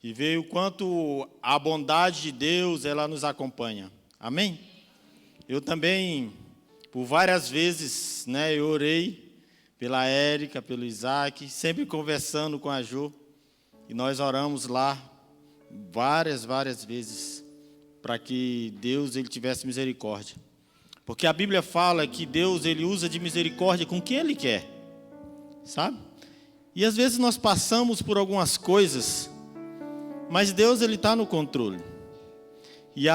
e ver o quanto a bondade de Deus ela nos acompanha. Amém? Eu também, por várias vezes, eu orei pela Érica, pelo Isaac, sempre conversando com a Jo, e nós oramos lá várias vezes para que Deus ele tivesse misericórdia. Porque a Bíblia fala que Deus ele usa de misericórdia com quem Ele quer, sabe? E às vezes nós passamos por algumas coisas, mas Deus ele está no controle. E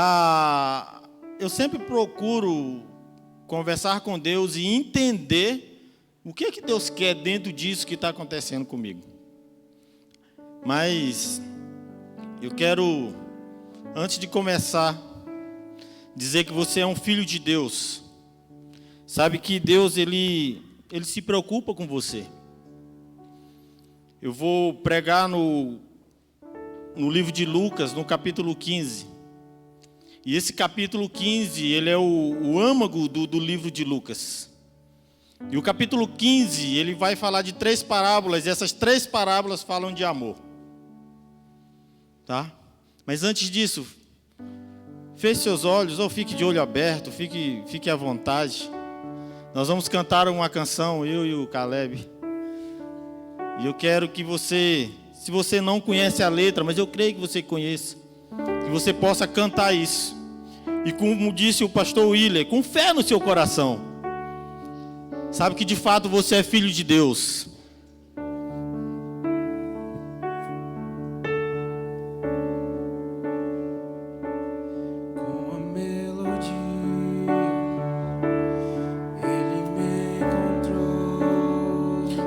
eu sempre procuro conversar com Deus e entender o que é que Deus quer dentro disso que está acontecendo comigo. Mas eu quero, antes de começar, dizer que você é um filho de Deus. Sabe que Deus ele se preocupa com você. Eu vou pregar no livro de Lucas, no capítulo 15. E esse capítulo 15, ele é o âmago do livro de Lucas. E o capítulo 15, ele vai falar de 3 parábolas, e essas 3 parábolas falam de amor. Tá? Mas antes disso, feche seus olhos, ou fique de olho aberto, fique à vontade. Nós vamos cantar uma canção, eu e o Caleb. E eu quero que você, se você não conhece a letra, mas eu creio que você conheça, que você possa cantar isso. E como disse o pastor Willer, com fé no seu coração. Sabe que de fato você é filho de Deus.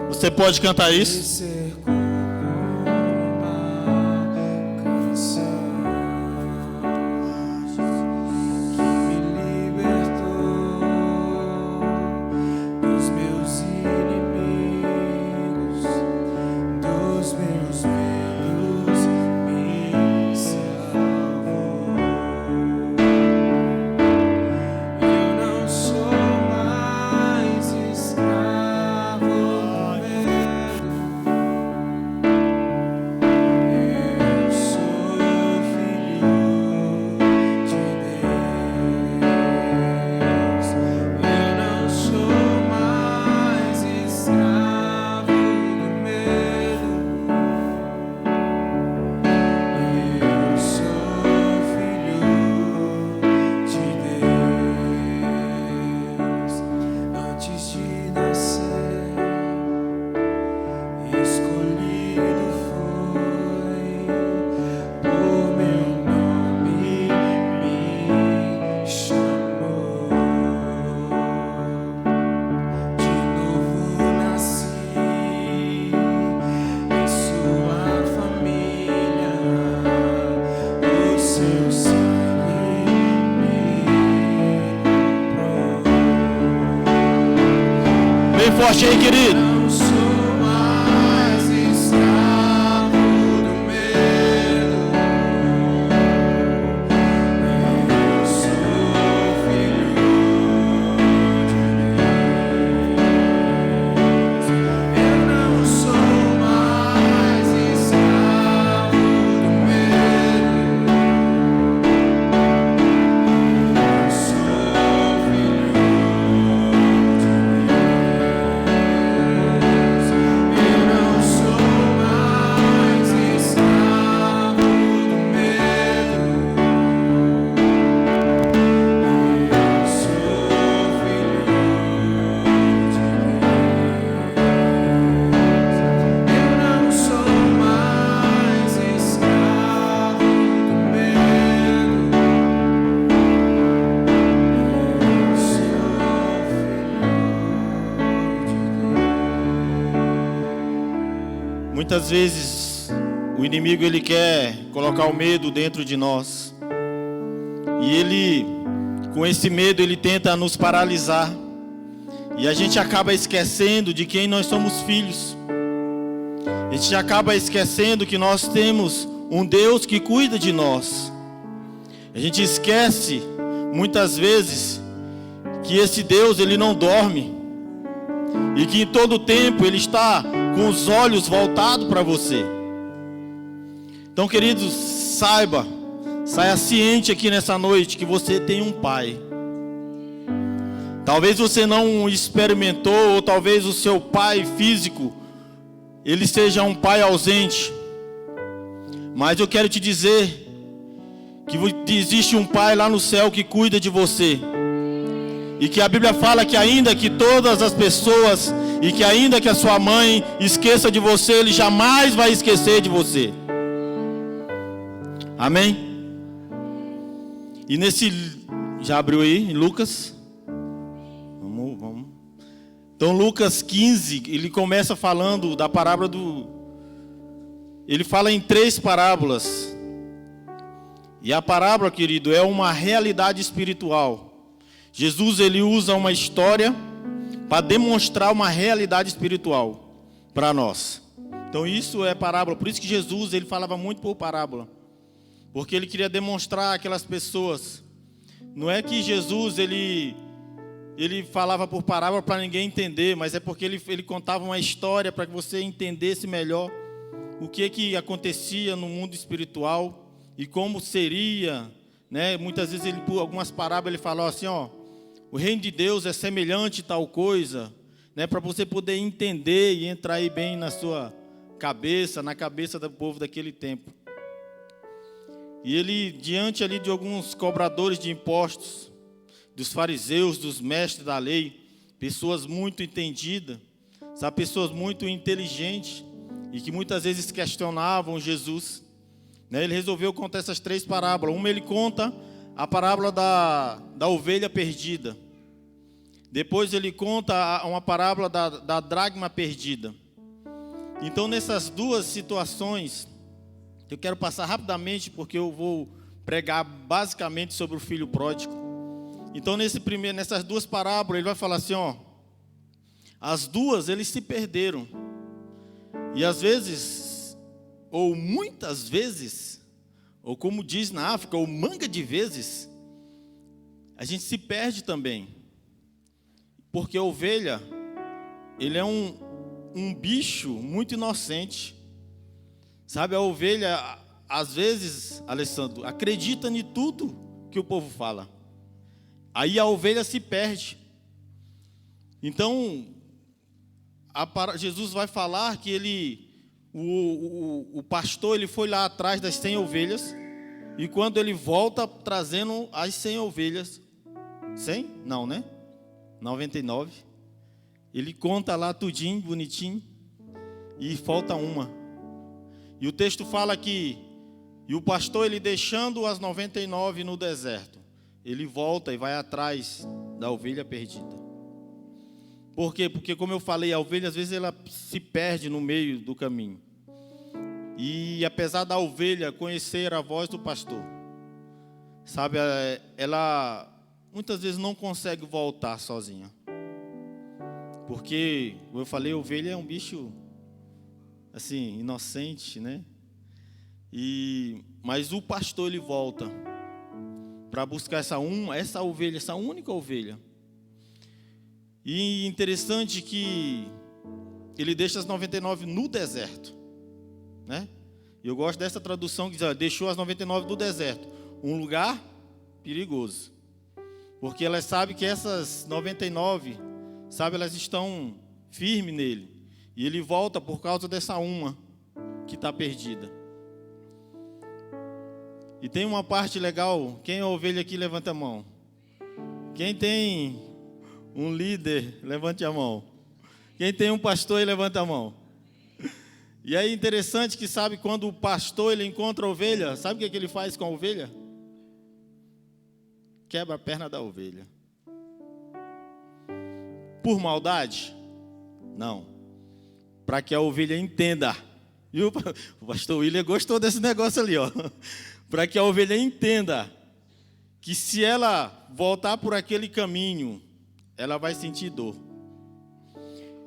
Você pode cantar isso? Forte aí, querido. Não sou mais escravo do medo. Eu sou filho de Deus. Eu não sou mais escravo do medo. Eu sou filho de Muitas vezes o inimigo ele quer colocar o medo dentro de nós. E ele, com esse medo, ele tenta nos paralisar. E a gente acaba esquecendo de quem nós somos filhos. A gente acaba esquecendo que nós temos um Deus que cuida de nós. A gente esquece, muitas vezes, que esse Deus ele não dorme. E que em todo tempo ele está com os olhos voltados para você. Então, queridos, saia ciente aqui nessa noite que você tem um pai. Talvez você não experimentou, ou talvez o seu pai físico, ele seja um pai ausente. Mas eu quero te dizer que existe um pai lá no céu que cuida de você. E que a Bíblia fala que ainda que todas as pessoas, e que ainda que a sua mãe esqueça de você, ele jamais vai esquecer de você. Amém? E já abriu aí, em Lucas? Vamos. Então Lucas 15, ele começa falando da parábola ele fala em 3 parábolas. E a parábola, querido, é uma realidade espiritual. Jesus, ele usa uma história para demonstrar uma realidade espiritual para nós. Então isso é parábola. Por isso que Jesus, ele falava muito por parábola. Porque ele queria demonstrar aquelas pessoas. Não é que Jesus, ele falava por parábola para ninguém entender, mas é porque ele contava uma história para que você entendesse melhor o que acontecia no mundo espiritual e como seria, né? Muitas vezes por algumas parábolas ele falou assim, o reino de Deus é semelhante a tal coisa, né? Para você poder entender e entrar aí bem na sua cabeça, na cabeça do povo daquele tempo. E ele, diante ali de alguns cobradores de impostos, dos fariseus, dos mestres da lei, pessoas muito entendidas, sabe, pessoas muito inteligentes, e que muitas vezes questionavam Jesus, né? Ele resolveu contar essas 3 parábolas. Uma ele conta a parábola da ovelha perdida. Depois ele conta uma parábola da dracma perdida. Então nessas 2 situações, eu quero passar rapidamente, porque eu vou pregar basicamente sobre o filho pródigo. Então nessas 2 parábolas ele vai falar assim, as 2 eles se perderam. E às vezes, ou muitas vezes, ou como diz na África, ou manga de vezes, a gente se perde também. Porque a ovelha, ele é um bicho muito inocente. Sabe, a ovelha, às vezes, Alessandro, acredita em tudo que o povo fala. Aí a ovelha se perde. Então, Jesus vai falar que o pastor, ele foi lá atrás das 100 ovelhas, e quando ele volta trazendo as 100 ovelhas, 100? Não, né? 99. Ele conta lá tudinho, bonitinho, e falta uma. E o texto fala que, e o pastor, ele deixando as 99 no deserto, ele volta e vai atrás da ovelha perdida. Por quê? Porque, como eu falei, a ovelha às vezes ela se perde no meio do caminho. E apesar da ovelha conhecer a voz do pastor, sabe, ela muitas vezes não consegue voltar sozinha. Porque, como eu falei, a ovelha é um bicho assim, inocente, né? Mas o pastor, ele volta para buscar essa ovelha, essa única ovelha. E interessante que ele deixa as 99 no deserto, né? E eu gosto dessa tradução que diz, deixou as 99 no deserto, um lugar perigoso. Porque ela sabe que essas 99, sabe, elas estão firmes nele. E ele volta por causa dessa uma que está perdida. E tem uma parte legal. Quem é ovelha aqui, levanta a mão. Quem tem um líder, levante a mão. Quem tem um pastor, levanta a mão. E é interessante que, sabe, quando o pastor ele encontra a ovelha, sabe o que ele faz com a ovelha? Quebra a perna da ovelha. Por maldade? Não. Para que a ovelha entenda. E o pastor William gostou desse negócio ali, para que a ovelha entenda que se ela voltar por aquele caminho, ela vai sentir dor.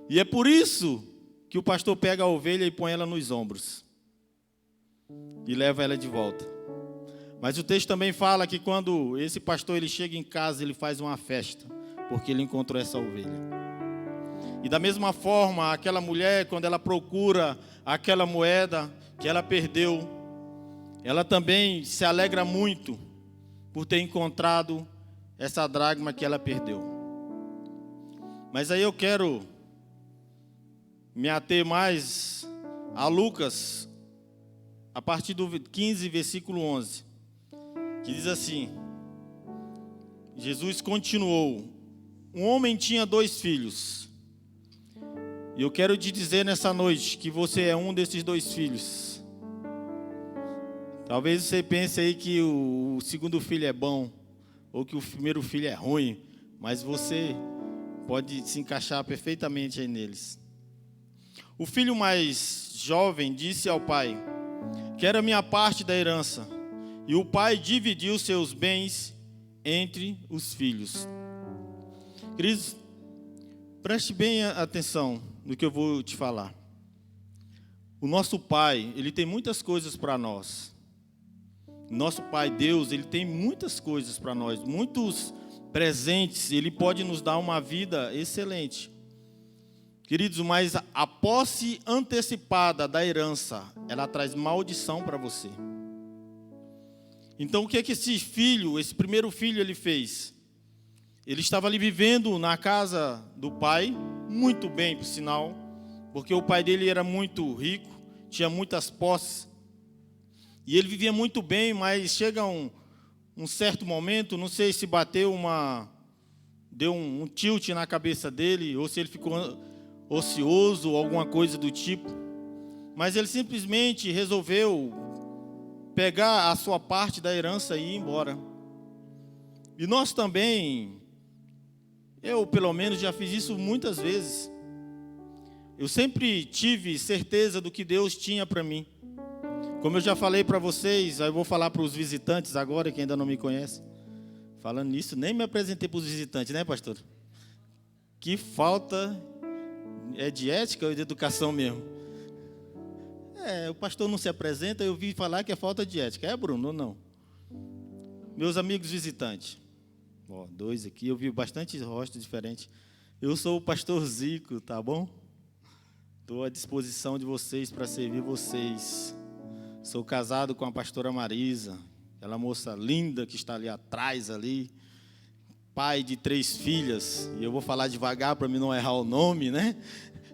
E é por isso que o pastor pega a ovelha e põe ela nos ombros e leva ela de volta. Mas o texto também fala que quando esse pastor ele chega em casa, ele faz uma festa, porque ele encontrou essa ovelha. E da mesma forma, aquela mulher, quando ela procura aquela moeda que ela perdeu, ela também se alegra muito por ter encontrado essa dracma que ela perdeu. Mas aí eu quero me ater mais a Lucas, a partir do 15, versículo 11, que diz assim: Jesus continuou: um homem tinha 2 filhos. E eu quero te dizer nessa noite que você é um desses 2 filhos. Talvez você pense aí que o segundo filho é bom, ou que o primeiro filho é ruim, mas você pode se encaixar perfeitamente aí neles. O filho mais jovem disse ao pai: quero a minha parte da herança. E o pai dividiu seus bens entre os filhos. Queridos, preste bem atenção no que eu vou te falar. O nosso Pai, Ele tem muitas coisas para nós. Nosso Pai Deus, Ele tem muitas coisas para nós, muitos presentes. Ele pode nos dar uma vida excelente. Queridos, mas a posse antecipada da herança, ela traz maldição para você. Então o que é que esse filho, esse primeiro filho, ele fez? Ele estava ali vivendo na casa do pai, muito bem, por sinal, porque o pai dele era muito rico, tinha muitas posses, e ele vivia muito bem, mas chega um certo momento, não sei se deu um tilt na cabeça dele, ou se ele ficou ocioso, ou alguma coisa do tipo, mas ele simplesmente resolveu pegar a sua parte da herança e ir embora. E nós também, eu pelo menos já fiz isso muitas vezes. Eu sempre tive certeza do que Deus tinha para mim. Como eu já falei para vocês, aí eu vou falar para os visitantes agora, que ainda não me conhecem. Falando nisso, nem me apresentei para os visitantes, né, pastor? Que falta de ética ou de educação mesmo? O pastor não se apresenta, eu vi falar que é falta de ética. É, Bruno, ou não? Meus amigos visitantes. 2 aqui, eu vi bastante rostos diferentes. Eu sou o pastor Zico, tá bom? Estou à disposição de vocês para servir vocês. Sou casado com a pastora Marisa, aquela moça linda que está ali atrás, ali. Pai de 3 filhas, e eu vou falar devagar para mim não errar o nome, né?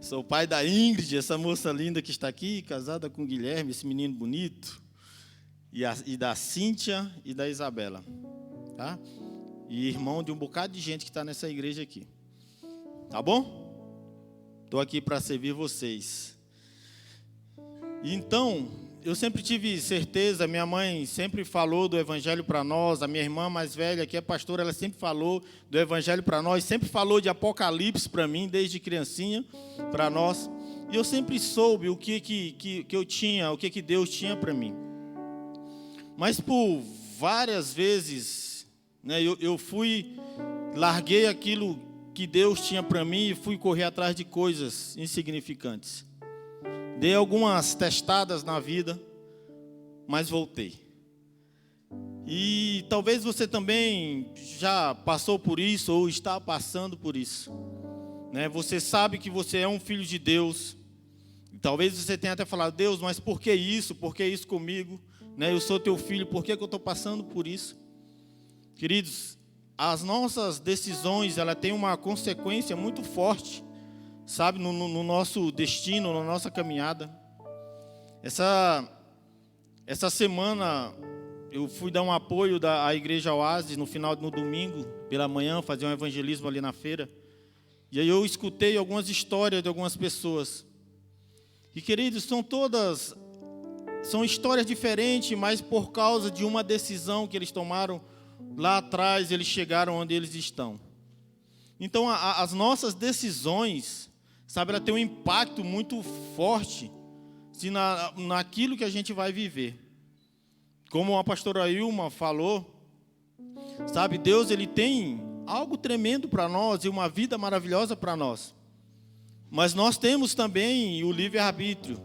Sou pai da Ingrid, essa moça linda que está aqui, casada com o Guilherme, esse menino bonito, e da Cíntia e da Isabela, tá? E irmão de um bocado de gente que está nessa igreja aqui, tá bom? Estou aqui para servir vocês. E então, eu sempre tive certeza, minha mãe sempre falou do evangelho para nós, a minha irmã mais velha, que é pastora, ela sempre falou do evangelho para nós, sempre falou de Apocalipse para mim, desde criancinha, para nós. E eu sempre soube o que eu tinha, o que Deus tinha para mim. Mas por várias vezes, né, eu larguei aquilo que Deus tinha para mim e fui correr atrás de coisas insignificantes. Dei algumas testadas na vida, mas voltei. E talvez você também já passou por isso ou está passando por isso, né? Você sabe que você é um filho de Deus. Talvez você tenha até falado: Deus, mas por que isso? Por que isso comigo? Né? Eu sou teu filho, por que eu estou passando por isso? Queridos, as nossas decisões, ela tem uma consequência muito forte, sabe, no nosso destino, na nossa caminhada. Essa semana eu fui dar um apoio à Igreja Oásis no domingo, pela manhã, fazer um evangelismo ali na feira. E aí eu escutei algumas histórias de algumas pessoas. E, queridos, são histórias diferentes, mas por causa de uma decisão que eles tomaram lá atrás, eles chegaram onde eles estão. Então, as nossas decisões, sabe, ela tem um impacto muito forte naquilo que a gente vai viver. Como a pastora Ilma falou, sabe, Deus, ele tem algo tremendo para nós e uma vida maravilhosa para nós. Mas nós temos também o livre-arbítrio.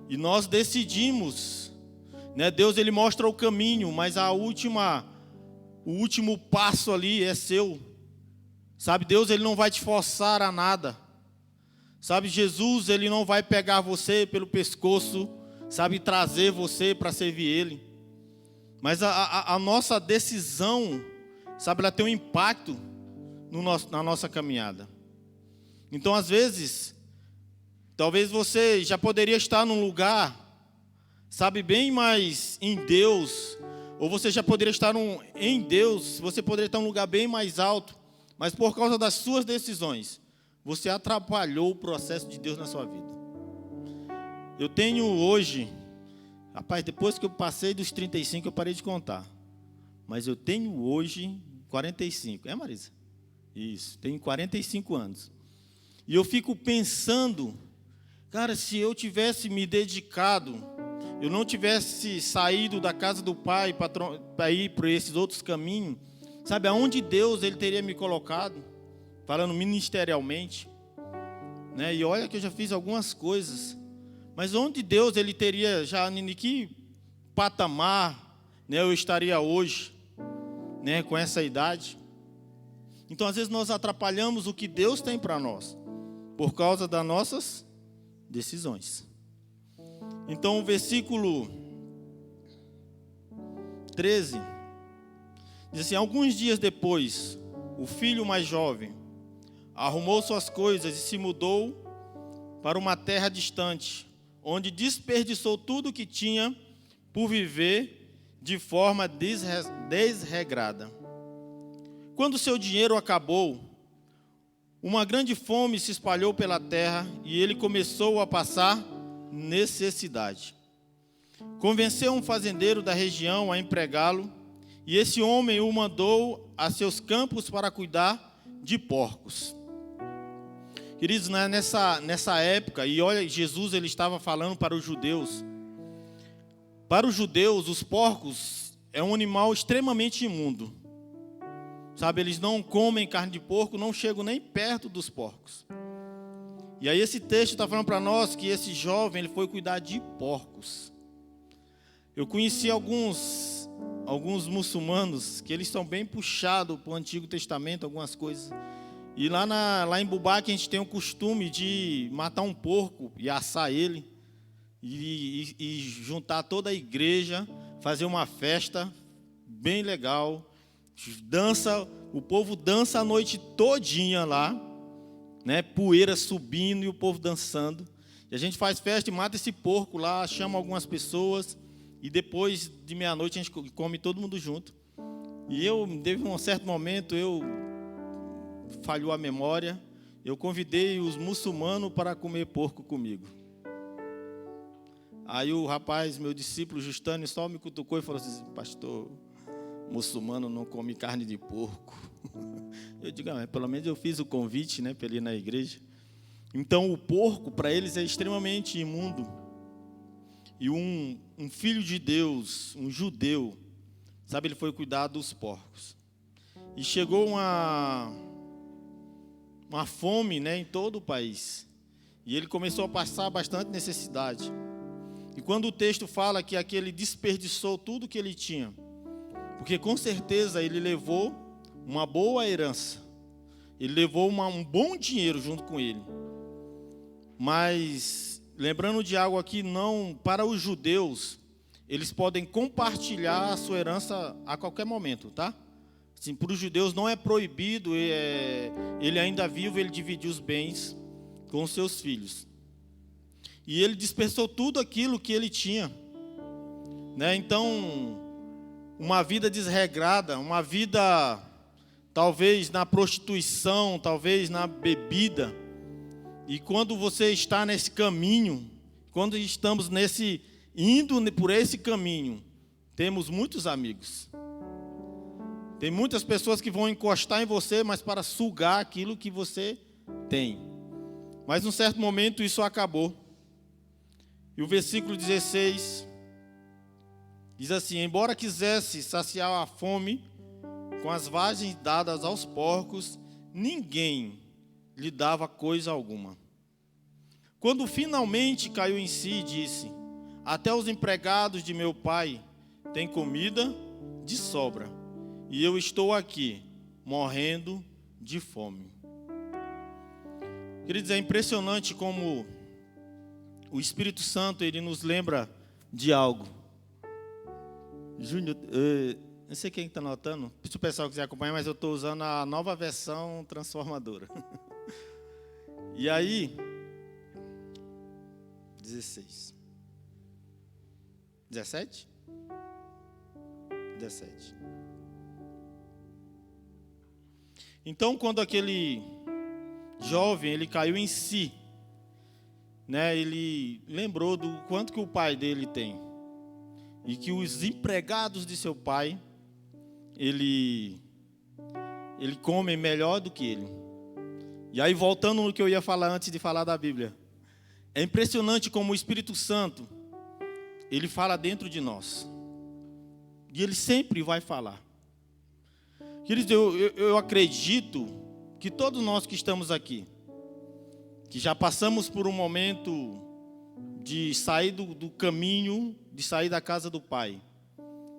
E nós decidimos, né? Deus, ele mostra o caminho, mas o último passo ali é seu. Sabe, Deus, ele não vai te forçar a nada. Sabe, Jesus, ele não vai pegar você pelo pescoço, sabe, trazer você para servir Ele. Mas a nossa decisão, sabe, ela tem um impacto na nossa caminhada. Então, às vezes, talvez você já poderia estar num lugar, sabe, bem mais em Deus, ou você já poderia estar em Deus, você poderia estar em um lugar bem mais alto, mas por causa das suas decisões, você atrapalhou o processo de Deus na sua vida. Eu tenho hoje, rapaz, depois que eu passei dos 35, eu parei de contar, mas eu tenho hoje 45, Marisa? Isso, tenho 45 anos. E eu fico pensando, cara, se eu tivesse me dedicado, eu não tivesse saído da casa do Pai para ir por esses outros caminhos, sabe, aonde Deus Ele teria me colocado, falando ministerialmente, né? E olha que eu já fiz algumas coisas, mas onde Deus Ele teria, já em que patamar, né, eu estaria hoje, né, com essa idade. Então, às vezes, nós atrapalhamos o que Deus tem para nós, por causa das nossas decisões. Então, o versículo 13 diz assim: alguns dias depois, o filho mais jovem arrumou suas coisas e se mudou para uma terra distante, onde desperdiçou tudo o que tinha por viver de forma desregrada. Quando seu dinheiro acabou, uma grande fome se espalhou pela terra e ele começou a passar necessidade. Convenceu um fazendeiro da região a empregá-lo, e esse homem o mandou a seus campos para cuidar de porcos. Queridos, nessa época, e olha, Jesus ele estava falando para os judeus. Para os judeus, os porcos é um animal extremamente imundo. Sabe, eles não comem carne de porco, não chegam nem perto dos porcos. E aí esse texto está falando para nós que esse jovem ele foi cuidar de porcos. Eu conheci alguns muçulmanos que eles estão bem puxados para o Antigo Testamento, algumas coisas. E lá em Bubaque a gente tem o costume de matar um porco e assar ele. E juntar toda a igreja, fazer uma festa bem legal. O povo dança a noite todinha lá, né? Poeira subindo e o povo dançando. E a gente faz festa e mata esse porco lá, chama algumas pessoas e depois de meia-noite a gente come todo mundo junto. E teve um certo momento, falhou a memória, eu convidei os muçulmanos para comer porco comigo. Aí o rapaz, meu discípulo Justânio, só me cutucou e falou assim: pastor, muçulmano não come carne de porco. Eu digo, pelo menos eu fiz o convite, né, para ele ir na igreja. Então o porco para eles é extremamente imundo. E um filho de Deus, um judeu, sabe, ele foi cuidar dos porcos. E chegou uma fome, né, em todo o país. E ele começou a passar bastante necessidade. E quando o texto fala que aquele desperdiçou tudo que ele tinha, porque com certeza ele levou uma boa herança, ele levou um bom dinheiro junto com ele. Mas, lembrando de algo aqui, não, para os judeus, eles podem compartilhar a sua herança a qualquer momento, tá? Assim, para os judeus não é proibido, ele ainda vivo, ele dividir os bens com os seus filhos. E ele dispersou tudo aquilo que ele tinha, né? Então, uma vida desregrada, uma vida talvez na prostituição, talvez na bebida. E quando você está nesse caminho, quando estamos indo por esse caminho, temos muitos amigos. Tem muitas pessoas que vão encostar em você, mas para sugar aquilo que você tem. Mas num certo momento isso acabou. E o versículo 16 diz assim: embora quisesse saciar a fome com as vagens dadas aos porcos, ninguém lhe dava coisa alguma. Quando finalmente caiu em si, disse: até os empregados de meu pai têm comida de sobra, e eu estou aqui, morrendo de fome. Queridos, é impressionante como o Espírito Santo ele nos lembra de algo. Júnior, não sei quem está notando, se o pessoal quiser acompanhar, mas eu estou usando a nova versão transformadora. E aí, 16. 17? 17. Então, quando aquele jovem, ele caiu em si, né, ele lembrou do quanto que o pai dele tem. E que os empregados de seu pai, ele come melhor do que ele. E aí, voltando no que eu ia falar antes de falar da Bíblia. É impressionante como o Espírito Santo, ele fala dentro de nós. E ele sempre vai falar. Queridos, eu acredito que todos nós que estamos aqui, que já passamos por um momento de sair do caminho, de sair da casa do Pai,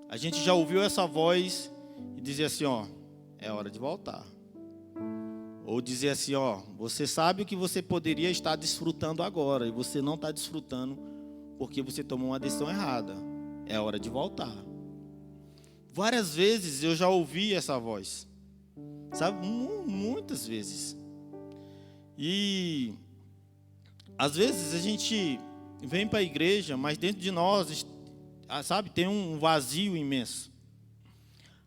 a gente já ouviu essa voz e dizer assim, ó, é hora de voltar. Ou dizer assim, ó, você sabe o que você poderia estar desfrutando agora e você não está desfrutando porque você tomou uma decisão errada. É hora de voltar. Várias vezes eu já ouvi essa voz, sabe? Muitas vezes. E às vezes a gente vem para a igreja, mas dentro de nós, sabe, tem um vazio imenso.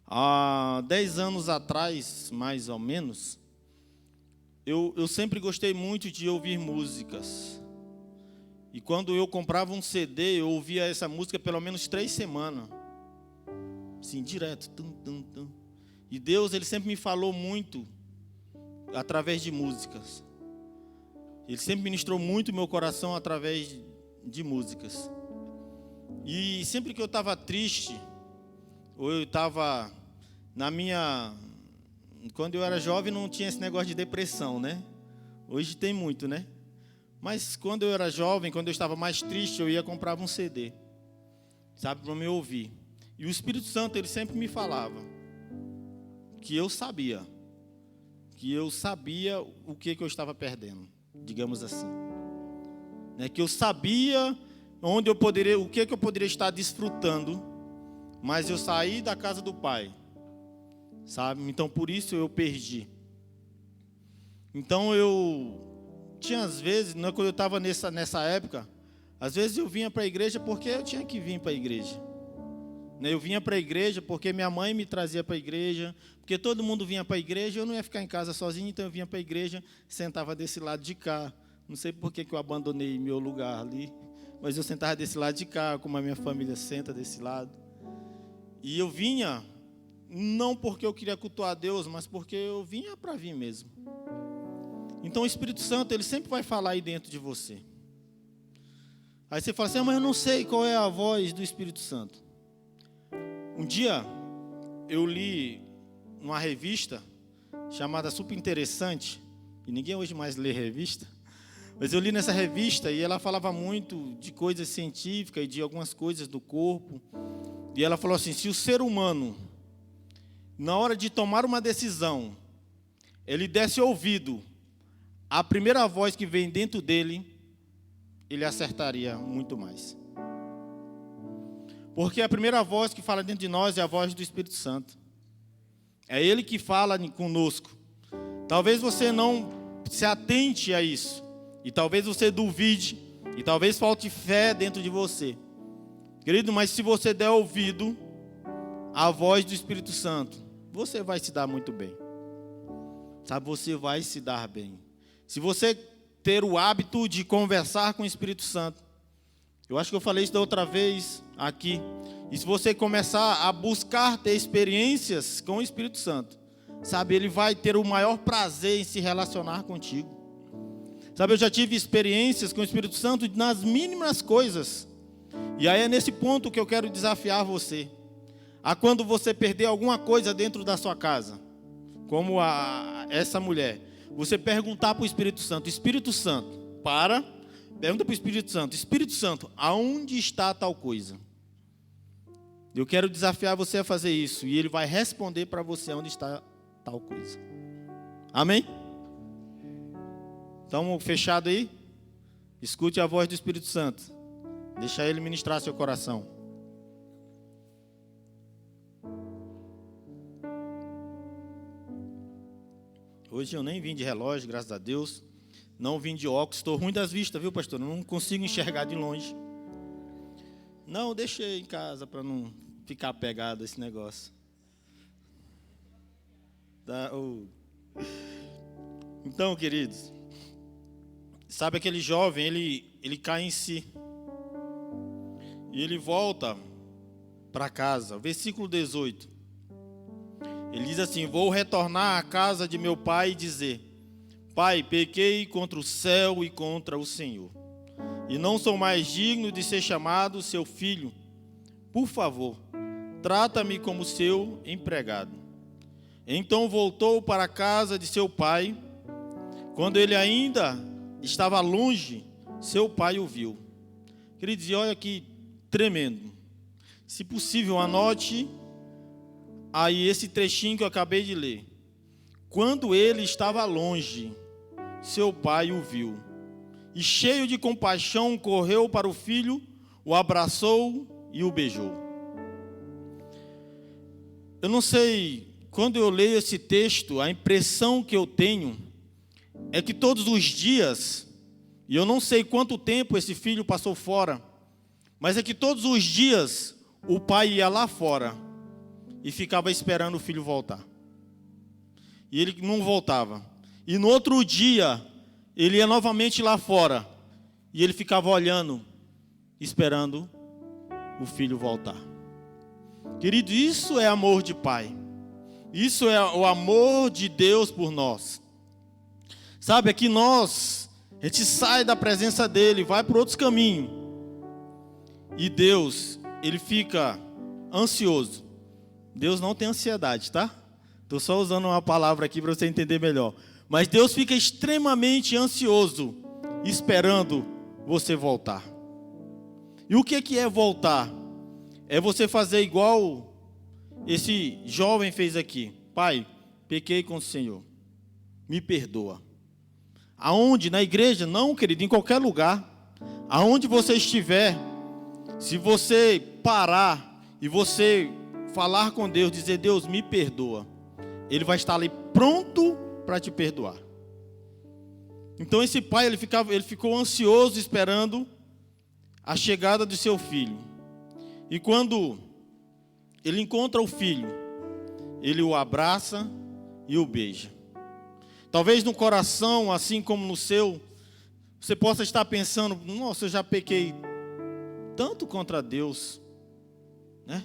Há 10 anos atrás, mais ou menos, eu sempre gostei muito de ouvir músicas. E quando eu comprava um CD, eu ouvia essa música pelo menos 3 semanas. Assim, direto. Tum, tum, tum. E Deus, Ele sempre me falou muito através de músicas. Ele sempre ministrou muito meu coração através de músicas. E sempre que eu estava triste, ou eu estava na minha... Quando eu era jovem não tinha esse negócio de depressão, né? Hoje tem muito, né? Mas quando eu era jovem, quando eu estava mais triste, eu ia comprar um CD, sabe, para me ouvir. E o Espírito Santo, ele sempre me falava que eu sabia o que eu estava perdendo, digamos assim. Né? Que eu sabia onde eu poderia, o que eu poderia estar desfrutando, mas eu saí da casa do Pai, sabe? Então por isso eu perdi. Então eu tinha às vezes, quando eu estava nessa época, às vezes eu vinha para a igreja porque eu tinha que vir para a igreja. Eu vinha para a igreja porque minha mãe me trazia para a igreja, porque todo mundo vinha para a igreja, eu não ia ficar em casa sozinho, então eu vinha para a igreja, sentava desse lado de cá. Não sei por que eu abandonei meu lugar ali, mas eu sentava desse lado de cá, como a minha família senta desse lado. E eu vinha, não porque eu queria cultuar a Deus, mas porque eu vinha para vir mesmo. Então o Espírito Santo, ele sempre vai falar aí dentro de você. Aí você fala assim, mas eu não sei qual é a voz do Espírito Santo. Um dia, eu li uma revista chamada Super Interessante, e ninguém hoje mais lê revista, mas eu li nessa revista e ela falava muito de coisas científicas e de algumas coisas do corpo. E ela falou assim, se o ser humano, na hora de tomar uma decisão, ele desse ouvido à primeira voz que vem dentro dele, ele acertaria muito mais. Porque a primeira voz que fala dentro de nós é a voz do Espírito Santo. É Ele que fala conosco. Talvez você não se atente a isso. E talvez você duvide. E talvez falte fé dentro de você. Querido, mas se você der ouvido à voz do Espírito Santo, você vai se dar muito bem. Sabe, você vai se dar bem. Se você ter o hábito de conversar com o Espírito Santo, eu acho que eu falei isso da outra vez aqui. E se você começar a buscar ter experiências com o Espírito Santo, sabe, ele vai ter o maior prazer em se relacionar contigo. Sabe, eu já tive experiências com o Espírito Santo nas mínimas coisas. E aí é nesse ponto que eu quero desafiar você. A quando você perder alguma coisa dentro da sua casa, como essa mulher, você perguntar para o Espírito Santo, pergunta para o Espírito Santo, aonde está tal coisa? Eu quero desafiar você a fazer isso, e ele vai responder para você onde está tal coisa. Amém? Então, fechado aí? Escute a voz do Espírito Santo. Deixa Ele ministrar seu coração. Hoje eu nem vim de relógio, graças a Deus. Não vim de óculos. Estou ruim das vistas, viu, pastor? Não consigo enxergar de longe. Não, deixei em casa para não ficar apegado a esse negócio. Então, queridos, sabe aquele jovem, ele cai em si. E ele volta para casa. Versículo 18. Ele diz assim: vou retornar à casa de meu pai e dizer: Pai, pequei contra o céu e contra o Senhor, e não sou mais digno de ser chamado seu filho. Por favor, trata-me como seu empregado. Então voltou para a casa de seu pai. Quando ele ainda estava longe, seu pai o viu. Queridos, e olha que tremendo. Se possível, anote aí esse trechinho que eu acabei de ler. Quando ele estava longe, seu pai o viu. E cheio de compaixão, correu para o filho, o abraçou e o beijou. Eu não sei, quando eu leio esse texto, a impressão que eu tenho é que todos os dias, e eu não sei quanto tempo esse filho passou fora, mas é que todos os dias o pai ia lá fora e ficava esperando o filho voltar. E ele não voltava. E no outro dia, ele ia novamente lá fora. E ele ficava olhando, esperando o filho voltar. Querido, isso é amor de pai. Isso é o amor de Deus por nós. Sabe, aqui a gente sai da presença dele, vai por outros caminhos. E Deus, ele fica ansioso. Deus não tem ansiedade, tá? Estou só usando uma palavra aqui para você entender melhor. Mas Deus fica extremamente ansioso, esperando você voltar. E o que é voltar? É você fazer igual esse jovem fez aqui. Pai, pequei com o Senhor, me perdoa. Aonde? Na igreja? Não, querido, em qualquer lugar. Aonde você estiver, se você parar e você falar com Deus, dizer: Deus, me perdoa, Ele vai estar ali pronto para te perdoar. Então esse pai, ele ficou ansioso esperando a chegada do seu filho. E quando ele encontra o filho, ele o abraça e o beija. Talvez no coração, assim como no seu, você possa estar pensando: nossa, eu já pequei tanto contra Deus, né?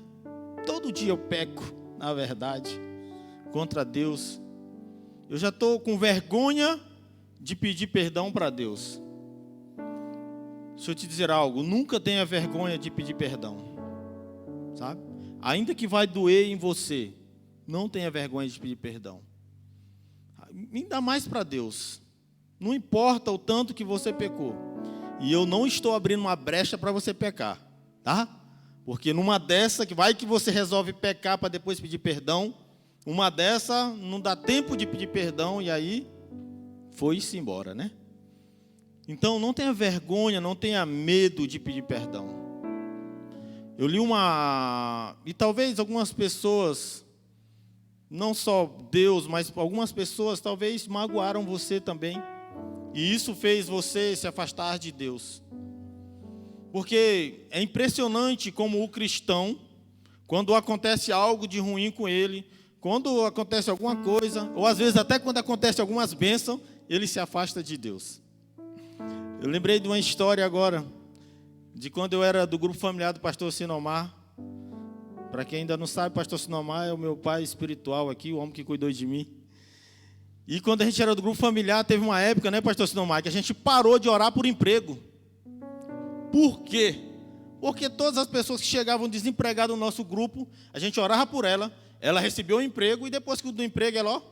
Todo dia eu peco, na verdade, contra Deus. Eu já estou com vergonha de pedir perdão para Deus. Deixa eu te dizer algo: nunca tenha vergonha de pedir perdão, sabe? Ainda que vai doer em você, não tenha vergonha de pedir perdão. Ainda mais para Deus. Não importa o tanto que você pecou. E eu não estou abrindo uma brecha para você pecar, tá? Porque numa dessa, que vai que você resolve pecar para depois pedir perdão, uma dessa não dá tempo de pedir perdão e aí foi-se embora, né? Então não tenha vergonha, não tenha medo de pedir perdão. Eu li e talvez algumas pessoas, não só Deus, mas algumas pessoas talvez magoaram você também. E isso fez você se afastar de Deus. Porque é impressionante como o cristão, quando acontece algo de ruim com ele, quando acontece alguma coisa, ou às vezes até quando acontece algumas bênçãos, ele se afasta de Deus. Eu lembrei de uma história agora, de quando eu era do grupo familiar do pastor Sinomar. Para quem ainda não sabe, o pastor Sinomar é o meu pai espiritual aqui, o homem que cuidou de mim. E quando a gente era do grupo familiar, teve uma época, né, pastor Sinomar, que a gente parou de orar por emprego. Por quê? Porque todas as pessoas que chegavam desempregadas no nosso grupo, a gente orava por ela, ela recebeu o emprego e depois que do emprego ela,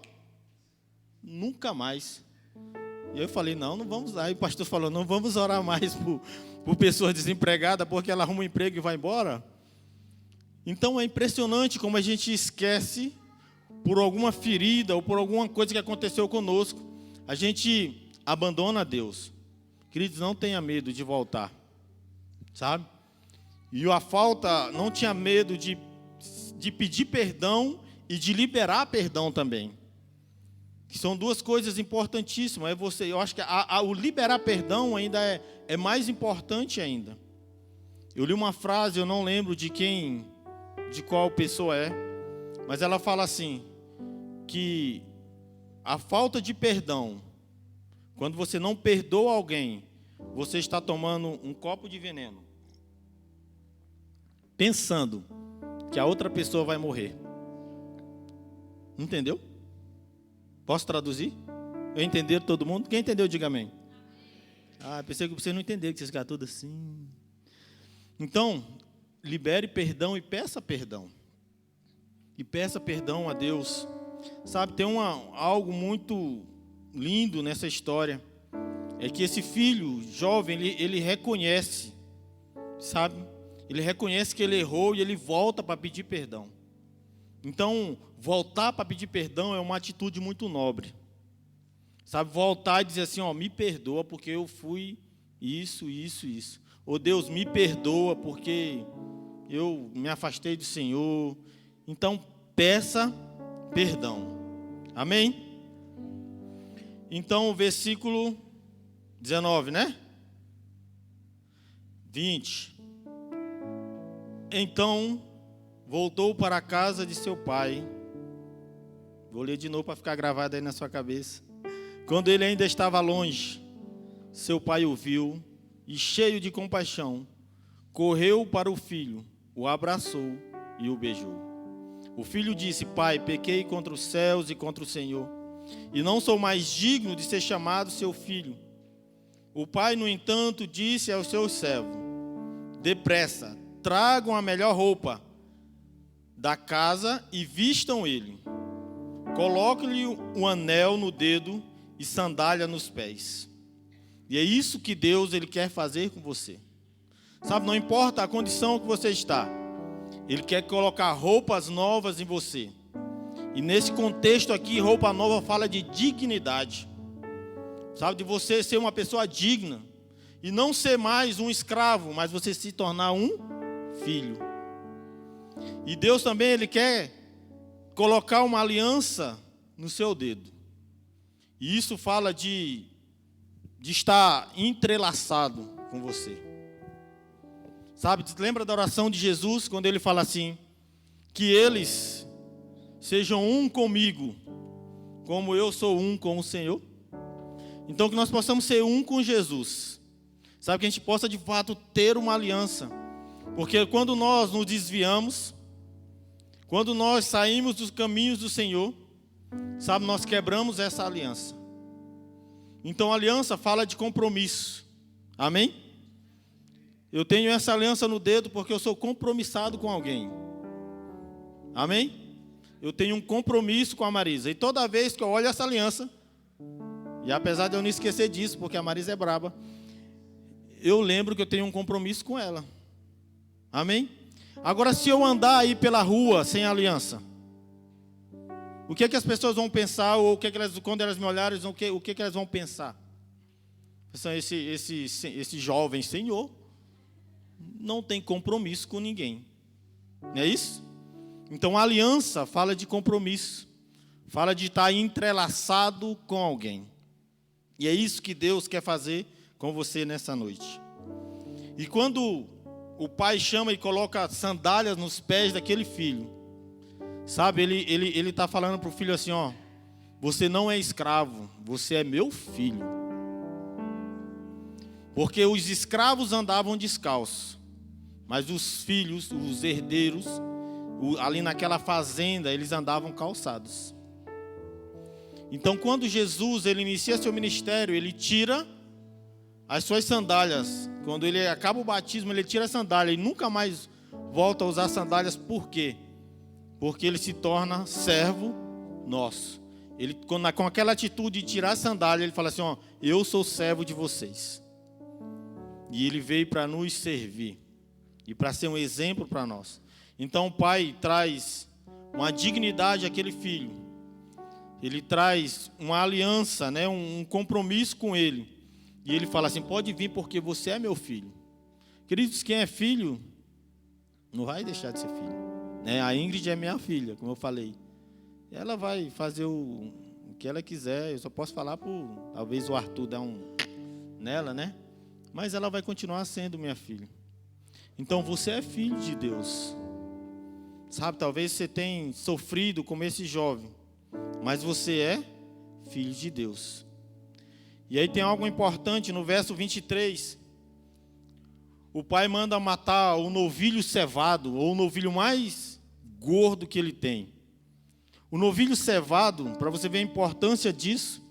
nunca mais. E eu falei: não vamos. Aí o pastor falou: não vamos orar mais por pessoas desempregadas, porque ela arruma um emprego e vai embora. Então é impressionante como a gente esquece, por alguma ferida ou por alguma coisa que aconteceu conosco, a gente abandona Deus. Queridos, não tenha medo de voltar. sabe? E a falta não tinha medo de pedir perdão e de liberar perdão também. Que são duas coisas importantíssimas. Eu acho que o liberar perdão ainda é mais importante ainda. Eu li uma frase, eu não lembro de qual pessoa é, mas ela fala assim, que a falta de perdão, quando você não perdoa alguém, você está tomando um copo de veneno, pensando que a outra pessoa vai morrer. Entendeu? Posso traduzir? Eu entendi todo mundo? Quem entendeu, diga amém. Pensei que vocês não entenderam, que vocês ficaram tudo assim. Então, libere perdão e peça perdão. E peça perdão a Deus. Sabe, tem algo muito lindo nessa história. É que esse filho jovem, ele reconhece, sabe? Ele reconhece que ele errou e ele volta para pedir perdão. Então, voltar para pedir perdão é uma atitude muito nobre. Sabe, voltar e dizer assim, me perdoa porque eu fui isso. Ou Deus, me perdoa porque eu me afastei do Senhor. Então, peça perdão. Amém? Então, o versículo 19, né? 20. Então, voltou para a casa de seu pai. Vou ler de novo para ficar gravado aí na sua cabeça. Quando ele ainda estava longe, seu pai o viu e, cheio de compaixão, correu para o filho, o abraçou e o beijou. O filho disse: Pai, pequei contra os céus e contra o Senhor, e não sou mais digno de ser chamado seu filho. O pai, no entanto, disse ao seu servo: Depressa, tragam a melhor roupa da casa e vistam ele. Coloquem-lhe um anel no dedo e sandália nos pés. E é isso que Deus ele quer fazer com você. Sabe, não importa a condição que você está, Ele quer colocar roupas novas em você. E nesse contexto aqui, roupa nova fala de dignidade. Sabe, de você ser uma pessoa digna. E não ser mais um escravo, mas você se tornar um filho. E Deus também, Ele quer colocar uma aliança no seu dedo. E isso fala de estar entrelaçado com você. Sabe, lembra da oração de Jesus, quando Ele fala assim: que eles sejam um comigo, como eu sou um com o Senhor? Então que nós possamos ser um com Jesus. Sabe, que a gente possa de fato ter uma aliança. Porque quando nós nos desviamos, quando nós saímos dos caminhos do Senhor, sabe, nós quebramos essa aliança. Então a aliança fala de compromisso. Amém? Eu tenho essa aliança no dedo porque eu sou compromissado com alguém. Amém? Eu tenho um compromisso com a Marisa. E toda vez que eu olho essa aliança, e apesar de eu não esquecer disso, porque a Marisa é braba, eu lembro que eu tenho um compromisso com ela. Amém? Agora, se eu andar aí pela rua sem aliança, o que é que as pessoas vão pensar? Ou o que é que elas, quando elas me olharem, o que é que elas vão pensar? Esse jovem senhor não tem compromisso com ninguém. Não é isso? Então a aliança fala de compromisso. Fala de estar entrelaçado com alguém. E é isso que Deus quer fazer com você nessa noite. E quando o pai chama e coloca sandálias nos pés daquele filho, sabe, ele está falando para o filho assim, você não é escravo, você é meu filho. Porque os escravos andavam descalços, mas os filhos, os herdeiros, ali naquela fazenda, eles andavam calçados. Então, quando Jesus ele inicia seu ministério, ele tira as suas sandálias. Quando ele acaba o batismo, ele tira a sandália e nunca mais volta a usar sandálias. Por quê? Porque ele se torna servo nosso. Ele, com aquela atitude de tirar a sandália, ele fala assim, eu sou servo de vocês. E ele veio para nos servir e para ser um exemplo para nós. Então o pai traz uma dignidade àquele filho. Ele traz uma aliança, um compromisso com ele. E ele fala assim, pode vir porque você é meu filho. Queridos, quem é filho não vai deixar de ser filho, né? A Ingrid é minha filha, como eu falei. Ela vai fazer o que ela quiser. Eu só posso falar por talvez o Arthur dar nela, né? Mas ela vai continuar sendo minha filha. Então você é filho de Deus. Sabe, talvez você tenha sofrido como esse jovem, mas você é filho de Deus. E aí tem algo importante no verso 23. O pai manda matar o novilho cevado, ou o novilho mais gordo que ele tem. O novilho cevado, para você ver a importância disso,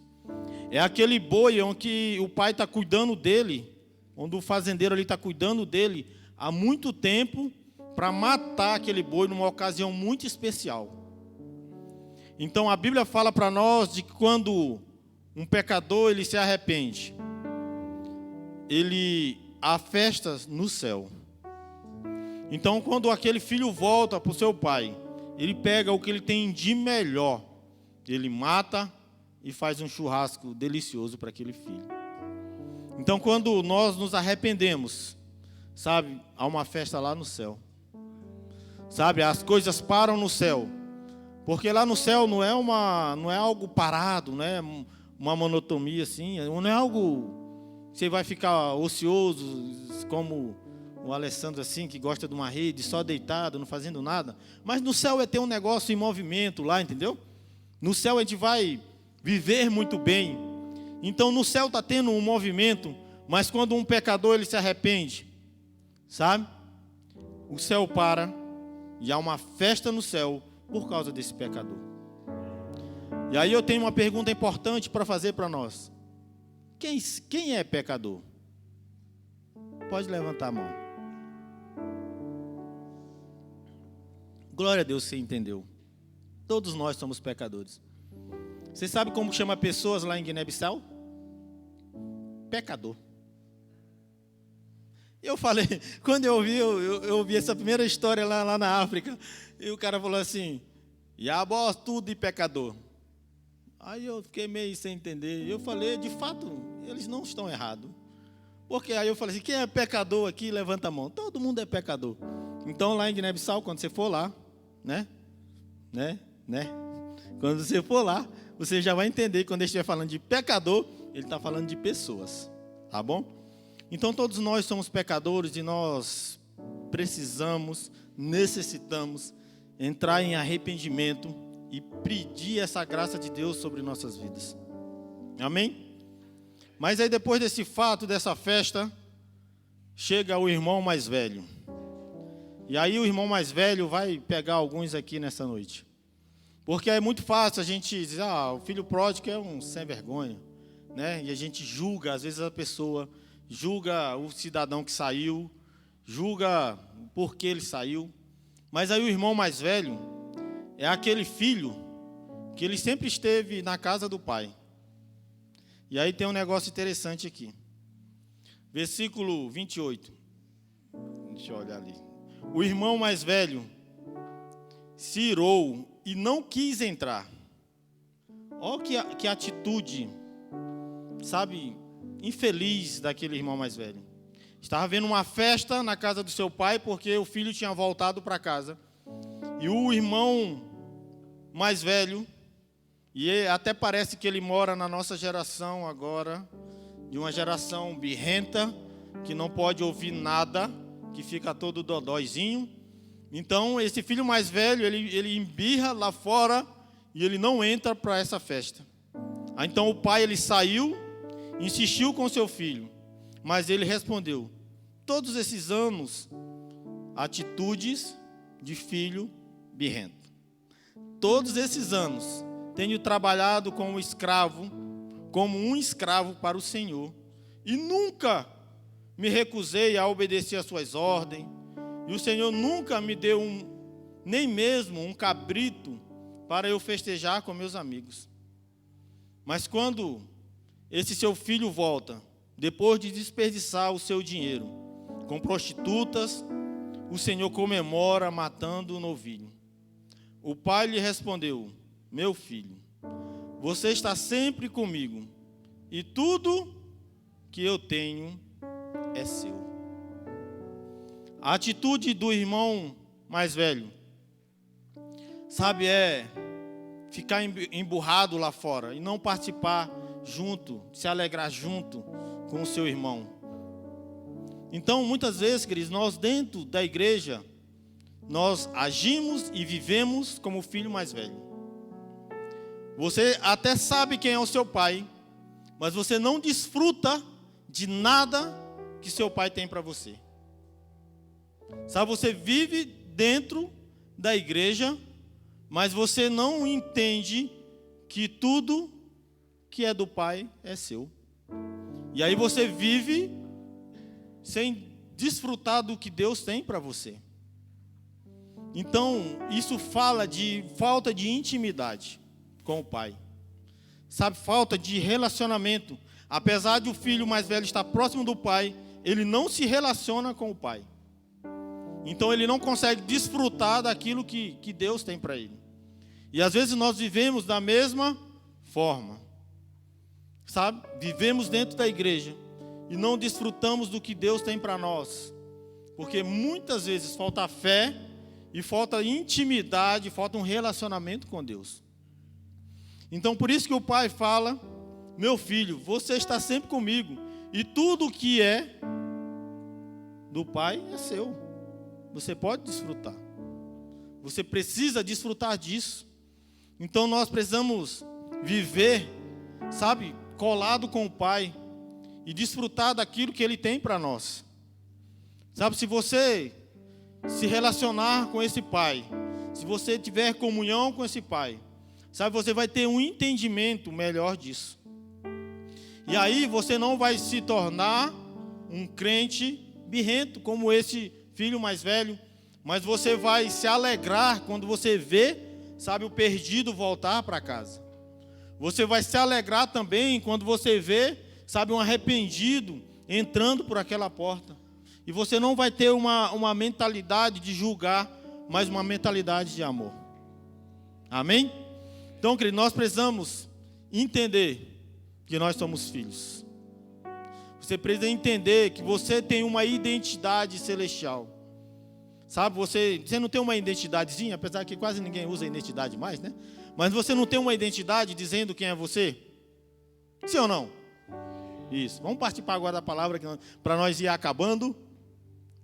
é aquele boi onde o pai está cuidando dele, onde o fazendeiro ali está cuidando dele há muito tempo, para matar aquele boi numa ocasião muito especial. Então a Bíblia fala para nós de que quando um pecador ele se arrepende, há festas no céu. Então quando aquele filho volta para o seu pai, ele pega o que ele tem de melhor, ele mata e faz um churrasco delicioso para aquele filho. Então quando nós nos arrependemos, sabe, há uma festa lá no céu. Sabe, as coisas param no céu. Porque lá no céu não é algo parado, não é uma monotonia assim, não é algo que você vai ficar ocioso, como o Alessandro assim, que gosta de uma rede, só deitado, não fazendo nada. Mas no céu é ter um negócio em movimento lá, entendeu? No céu a gente vai viver muito bem. Então no céu está tendo um movimento, mas quando um pecador ele se arrepende, sabe? O céu para e há uma festa no céu por causa desse pecador. E aí eu tenho uma pergunta importante para fazer para nós. Quem é pecador? Pode levantar a mão. Glória a Deus, você entendeu. Todos nós somos pecadores. Você sabe como chama pessoas lá em Guiné-Bissau? Pecador. Eu falei, quando eu ouvi essa primeira história lá na África, e o cara falou assim, Yabó, tudo de pecador. Aí eu fiquei meio sem entender. Eu falei, de fato, eles não estão errados. Porque aí eu falei assim, quem é pecador aqui, levanta a mão. Todo mundo é pecador. Então lá em Guiné-Bissau, quando você for lá, né? Quando você for lá, você já vai entender que quando ele estiver falando de pecador, ele está falando de pessoas. Tá bom? Então todos nós somos pecadores e nós necessitamos entrar em arrependimento e pedir essa graça de Deus sobre nossas vidas. Amém? Mas aí depois desse fato, dessa festa, chega o irmão mais velho. E aí o irmão mais velho vai pegar alguns aqui nessa noite. Porque é muito fácil a gente dizer, o filho pródigo é um sem vergonha, né? E a gente julga, às vezes a pessoa julga o cidadão que saiu, julga por que ele saiu. Mas aí o irmão mais velho é aquele filho que ele sempre esteve na casa do pai. E aí tem um negócio interessante aqui. Versículo 28. Deixa eu olhar ali. O irmão mais velho se irou e não quis entrar. Olha que atitude, sabe, infeliz daquele irmão mais velho. Estava havendo uma festa na casa do seu pai porque o filho tinha voltado para casa. E o irmão mais velho, e até parece que ele mora na nossa geração agora, de uma geração birrenta, que não pode ouvir nada, que fica todo dodóizinho. Então esse filho mais velho, ele embirra lá fora e ele não entra para essa festa. Então o pai ele saiu, insistiu com seu filho, mas ele respondeu: todos esses anos, atitudes de filho birrento. Todos esses anos tenho trabalhado como um escravo para o Senhor, e nunca me recusei a obedecer às suas ordens, e o Senhor nunca me deu nem mesmo um cabrito para eu festejar com meus amigos. Mas quando esse seu filho volta, depois de desperdiçar o seu dinheiro com prostitutas, o Senhor comemora matando o novilho. O pai lhe respondeu: meu filho, você está sempre comigo, e tudo que eu tenho é seu. A atitude do irmão mais velho, sabe, é ficar emburrado lá fora e não participar junto, se alegrar junto com o seu irmão. Então, muitas vezes, queridos, nós dentro da igreja, nós agimos e vivemos como o filho mais velho. Você até sabe quem é o seu pai, mas você não desfruta de nada que seu pai tem para você. Sabe, você vive dentro da igreja, mas você não entende que tudo que é do pai é seu. E aí você vive sem desfrutar do que Deus tem para você. Então, isso fala de falta de intimidade com o pai. Sabe, falta de relacionamento. Apesar de o filho mais velho estar próximo do pai, ele não se relaciona com o pai. Então ele não consegue desfrutar daquilo que Deus tem para ele. E às vezes nós vivemos da mesma forma. Sabe? Vivemos dentro da igreja e não desfrutamos do que Deus tem para nós. Porque muitas vezes falta fé e falta intimidade, falta um relacionamento com Deus. Então por isso que o pai fala: meu filho, você está sempre comigo, e tudo que é do pai é seu. Você pode desfrutar. Você precisa desfrutar disso. Então nós precisamos viver, sabe, colado com o pai e desfrutar daquilo que ele tem para nós. Sabe, se você se relacionar com esse pai, se você tiver comunhão com esse pai, sabe, você vai ter um entendimento melhor disso. E aí você não vai se tornar um crente birrento como esse filho mais velho, mas você vai se alegrar quando você vê, sabe, o perdido voltar para casa. Você vai se alegrar também quando você vê, sabe, um arrependido entrando por aquela porta. E você não vai ter uma mentalidade de julgar, mas uma mentalidade de amor. Amém? Então, querido, nós precisamos entender que nós somos filhos. Você precisa entender que você tem uma identidade celestial. Sabe, você não tem uma identidadezinha, apesar que quase ninguém usa identidade mais, né? Mas você não tem uma identidade dizendo quem é você? Sim ou não? Isso. Vamos participar agora da palavra para nós ir acabando.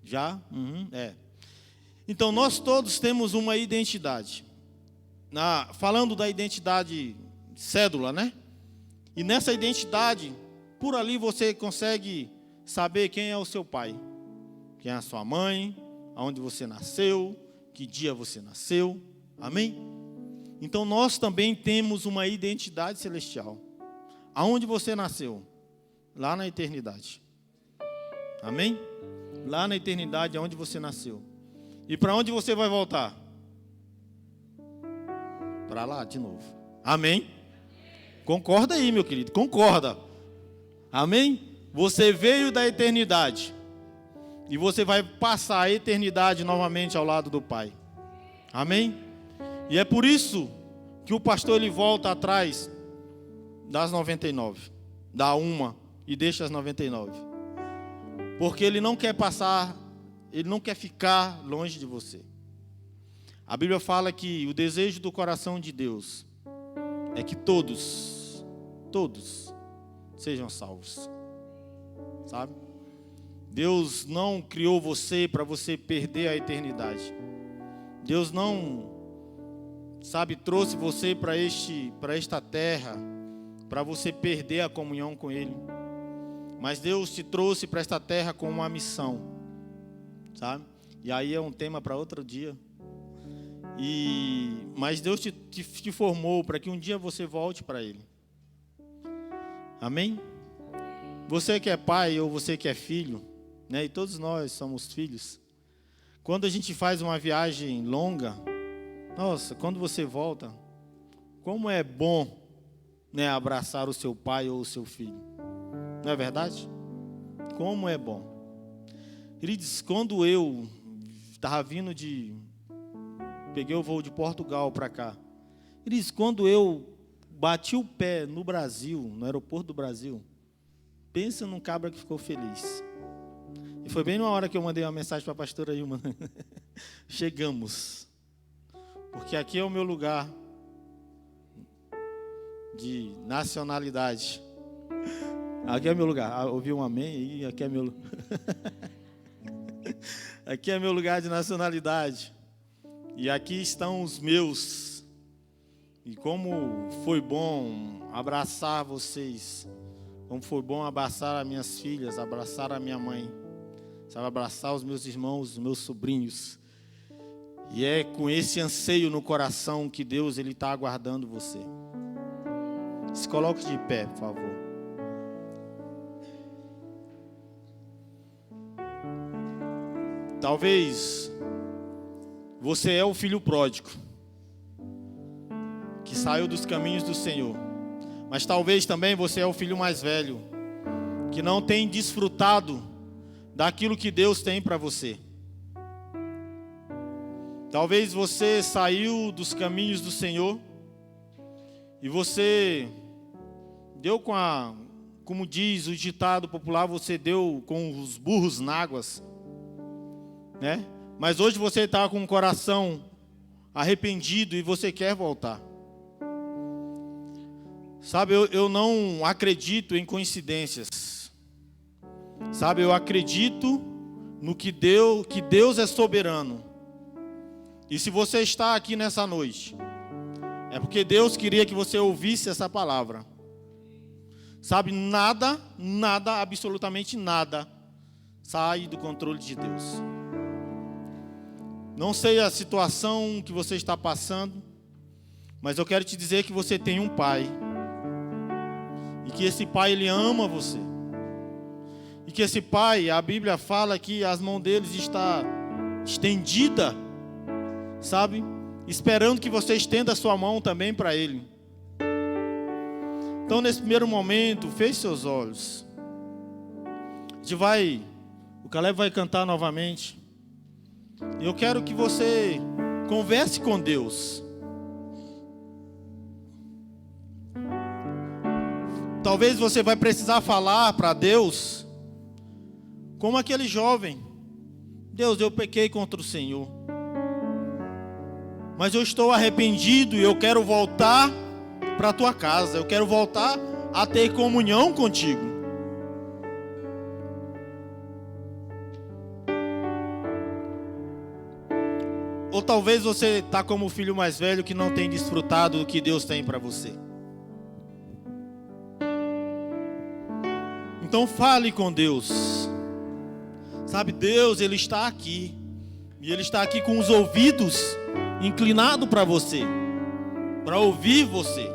Já? Então, nós todos temos uma identidade. Falando da identidade cédula, né? E nessa identidade, por ali você consegue saber quem é o seu pai, quem é a sua mãe, aonde você nasceu, que dia você nasceu. Amém? Então nós também temos uma identidade celestial. Aonde você nasceu? Lá na eternidade. Amém? Lá na eternidade, aonde você nasceu. E para onde você vai voltar? Para lá de novo. Amém? Concorda aí, meu querido, concorda. Amém? Você veio da eternidade e você vai passar a eternidade novamente ao lado do Pai. Amém? E é por isso que o pastor ele volta atrás das 99, dá uma e deixa as 99. Porque ele não quer passar, ele não quer ficar longe de você. A Bíblia fala que o desejo do coração de Deus é que todos sejam salvos. Sabe? Deus não criou você para você perder a eternidade. Deus não, sabe, trouxe você para esta terra para você perder a comunhão com Ele. Mas Deus te trouxe para esta terra com uma missão, sabe? E aí é um tema para outro dia. Mas Deus te formou para que um dia você volte para Ele. Amém? Você que é pai ou você que é filho, né? E todos nós somos filhos. Quando a gente faz uma viagem longa, nossa, quando você volta, como é bom, né, abraçar o seu pai ou o seu filho. Não é verdade? Como é bom. Queridos, quando eu estava vindo peguei o voo de Portugal para cá. Queridos, quando eu bati o pé no Brasil, no aeroporto do Brasil, pensa num cabra que ficou feliz. Foi bem na hora que eu mandei uma mensagem para a pastora Ilma. Chegamos. Porque aqui é o meu lugar de nacionalidade. Aqui é meu lugar. Ouvi um amém e aqui é meu lugar. Aqui é meu lugar de nacionalidade. E aqui estão os meus. E como foi bom abraçar vocês. Como foi bom abraçar as minhas filhas, abraçar a minha mãe. Sabe, abraçar os meus irmãos, os meus sobrinhos. E é com esse anseio no coração que Deus está aguardando você. Se coloque de pé, por favor. Talvez você é o filho pródigo que saiu dos caminhos do Senhor. Mas talvez também você é o filho mais velho que não tem desfrutado daquilo que Deus tem para você. Talvez você saiu dos caminhos do Senhor e você deu como diz o ditado popular, você deu com os burros na águas, né? Mas hoje você está com o coração arrependido e você quer voltar. Sabe, eu não acredito em coincidências. Sabe, eu acredito no que Deus é soberano. E se você está aqui nessa noite, é porque Deus queria que você ouvisse essa palavra. Sabe, nada, absolutamente nada, sai do controle de Deus. Não sei a situação que você está passando, mas eu quero te dizer que você tem um pai. E que esse pai, ele ama você. E que esse pai, a Bíblia fala que as mãos deles está estendida, sabe? Esperando que você estenda a sua mão também para ele. Então, nesse primeiro momento, feche seus olhos. O Caleb vai cantar novamente. E eu quero que você converse com Deus. Talvez você vai precisar falar para Deus, como aquele jovem. Deus, eu pequei contra o Senhor. Mas eu estou arrependido e eu quero voltar para a tua casa. Eu quero voltar a ter comunhão contigo. Ou talvez você está como o filho mais velho que não tem desfrutado do que Deus tem para você. Então fale com Deus. Sabe, Deus, Ele está aqui. E Ele está aqui com os ouvidos inclinados para você, para ouvir você.